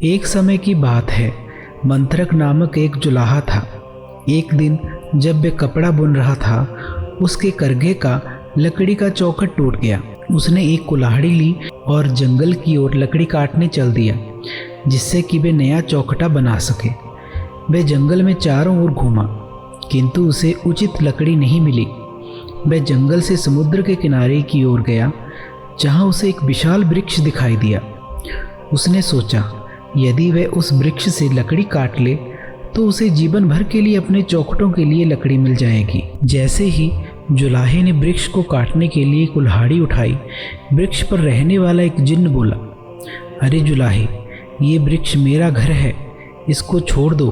एक समय की बात है, मंत्रक नामक एक जुलाहा था। एक दिन जब वे कपड़ा बुन रहा था, उसके करघे का लकड़ी का चौखट टूट गया। उसने एक कुल्हाड़ी ली और जंगल की ओर लकड़ी काटने चल दिया, जिससे कि वे नया चौखटा बना सके। वह जंगल में चारों ओर घूमा, किंतु उसे उचित लकड़ी नहीं मिली। वह जंगल से समुद्र के किनारे की ओर गया, जहां उसे एक विशाल वृक्ष दिखाई दिया। उसने सोचा, यदि वह उस वृक्ष से लकड़ी काट ले तो उसे जीवन भर के लिए अपने चौखटों के लिए लकड़ी मिल जाएगी। जैसे ही जुलाहे ने वृक्ष को काटने के लिए कुल्हाड़ी उठाई, वृक्ष पर रहने वाला एक जिन्न बोला, अरे जुलाहे, ये वृक्ष मेरा घर है, इसको छोड़ दो,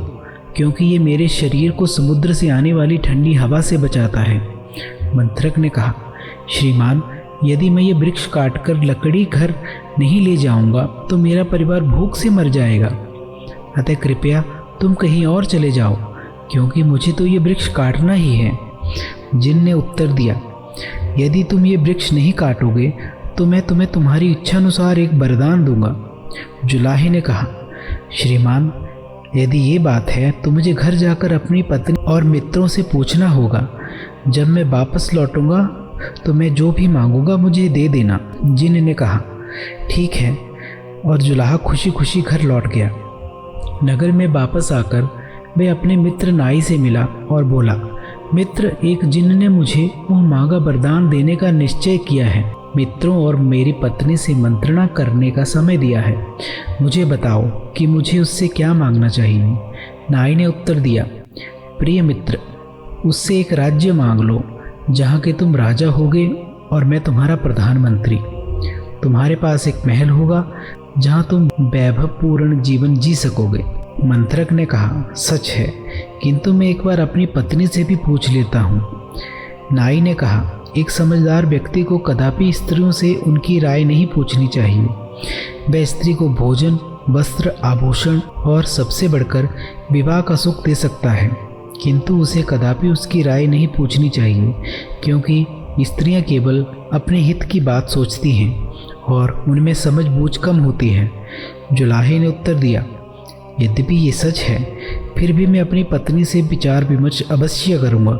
क्योंकि ये मेरे शरीर को समुद्र से आने वाली ठंडी हवा से बचाता है। मंत्रक ने कहा, श्रीमान, यदि मैं ये वृक्ष काटकर लकड़ी घर नहीं ले जाऊंगा तो मेरा परिवार भूख से मर जाएगा। अतः कृपया तुम कहीं और चले जाओ, क्योंकि मुझे तो ये वृक्ष काटना ही है। जिन ने उत्तर दिया, यदि तुम ये वृक्ष नहीं काटोगे तो मैं तुम्हें तुम्हारी इच्छा अनुसार एक वरदान दूंगा। जुलाहे ने कहा, श्रीमान, यदि ये बात है तो मुझे घर जाकर अपनी पत्नी और मित्रों से पूछना होगा। जब मैं वापस लौटूंगा तो मैं जो भी मांगूंगा मुझे दे देना। जिन ने कहा, ठीक है, और जुलाहा खुशी खुशी घर लौट गया। नगर में वापस आकर वह अपने मित्र नाई से मिला और बोला, मित्र, एक जिन्न ने मुझे वह मांगा वरदान देने का निश्चय किया है। मित्रों और मेरी पत्नी से मंत्रणा करने का समय दिया है। मुझे बताओ कि मुझे उससे क्या मांगना चाहिए। नाई ने उत्तर दिया, प्रिय मित्र, उससे एक राज्य मांग लो जहाँ के तुम राजा होगे और मैं तुम्हारा प्रधानमंत्री। तुम्हारे पास एक महल होगा जहाँ तुम वैभवपूर्ण जीवन जी सकोगे। मंत्रक ने कहा, सच है, किंतु मैं एक बार अपनी पत्नी से भी पूछ लेता हूँ। नाई ने कहा, एक समझदार व्यक्ति को कदापि स्त्रियों से उनकी राय नहीं पूछनी चाहिए। वह स्त्री को भोजन, वस्त्र, आभूषण और सबसे बढ़कर विवाह का सुख दे सकता है, किंतु उसे कदापि उसकी राय नहीं पूछनी चाहिए, क्योंकि स्त्रियां केवल अपने हित की बात सोचती हैं और उनमें समझ बूझ कम होती है। जुलाहे ने उत्तर दिया, यद्यपि ये सच है, फिर भी मैं अपनी पत्नी से विचार विमर्श अवश्य करूँगा,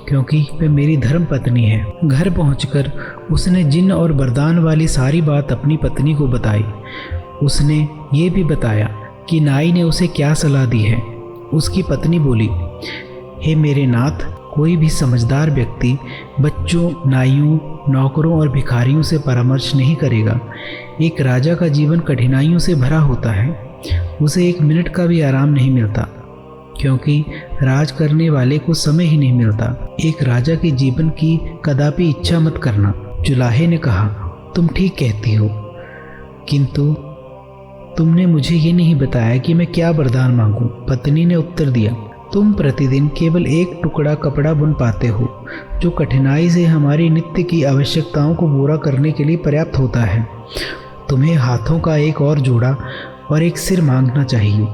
क्योंकि वह मेरी धर्म पत्नी है। घर पहुंचकर उसने जिन्न और वरदान वाली सारी बात अपनी पत्नी को बताई। उसने ये भी बताया कि नाई ने उसे क्या सलाह दी है। उसकी पत्नी बोली, हे मेरे नाथ, कोई भी समझदार व्यक्ति बच्चों, नाइयों, नौकरों और भिखारियों से परामर्श नहीं करेगा। एक राजा का जीवन कठिनाइयों से भरा होता है। उसे एक मिनट का भी आराम नहीं मिलता, क्योंकि राज करने वाले को समय ही नहीं मिलता। एक राजा के जीवन की कदापि इच्छा मत करना। जुलाहे ने कहा, तुम ठीक कहती हो, किंतु तुमने मुझे ये नहीं बताया कि मैं क्या वरदान मांगूं। पत्नी ने उत्तर दिया, तुम प्रतिदिन केवल एक टुकड़ा कपड़ा बुन पाते हो, जो कठिनाई से हमारी नित्य की आवश्यकताओं को पूरा करने के लिए पर्याप्त होता है। तुम्हें हाथों का एक और जोड़ा और एक सिर मांगना चाहिए,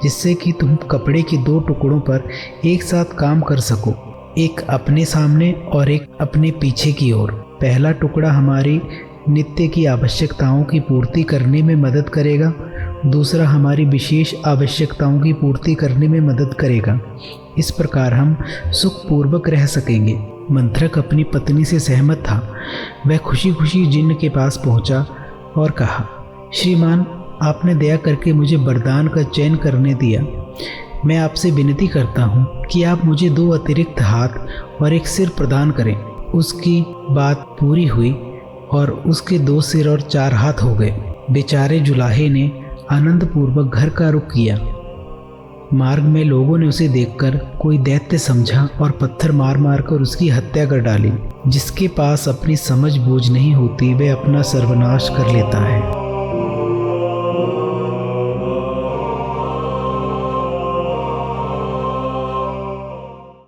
जिससे कि तुम कपड़े के 2 टुकड़ों पर एक साथ काम कर सको, एक अपने सामने और एक अपने पीछे की ओर। पहला टुकड़ा हमारी नित्य की आवश्यकताओं की पूर्ति करने में मदद करेगा, दूसरा हमारी विशेष आवश्यकताओं की पूर्ति करने में मदद करेगा। इस प्रकार हम सुखपूर्वक रह सकेंगे। मंत्रक अपनी पत्नी से सहमत था। वह खुशी खुशी जिन्न के पास पहुंचा और कहा, श्रीमान, आपने दया करके मुझे वरदान का चयन करने दिया। मैं आपसे विनती करता हूँ कि आप मुझे 2 अतिरिक्त हाथ और एक सिर प्रदान करें। उसकी बात पूरी हुई और उसके 2 सिर और 4 हाथ हो गए। बेचारे जुलाहे ने आनंदपूर्वक घर का रुख किया। मार्ग में लोगों ने उसे देखकर कोई दैत्य समझा और पत्थर मार मार कर उसकी हत्या कर डाली। जिसके पास अपनी समझ बूझ नहीं होती, वह अपना सर्वनाश कर लेता है।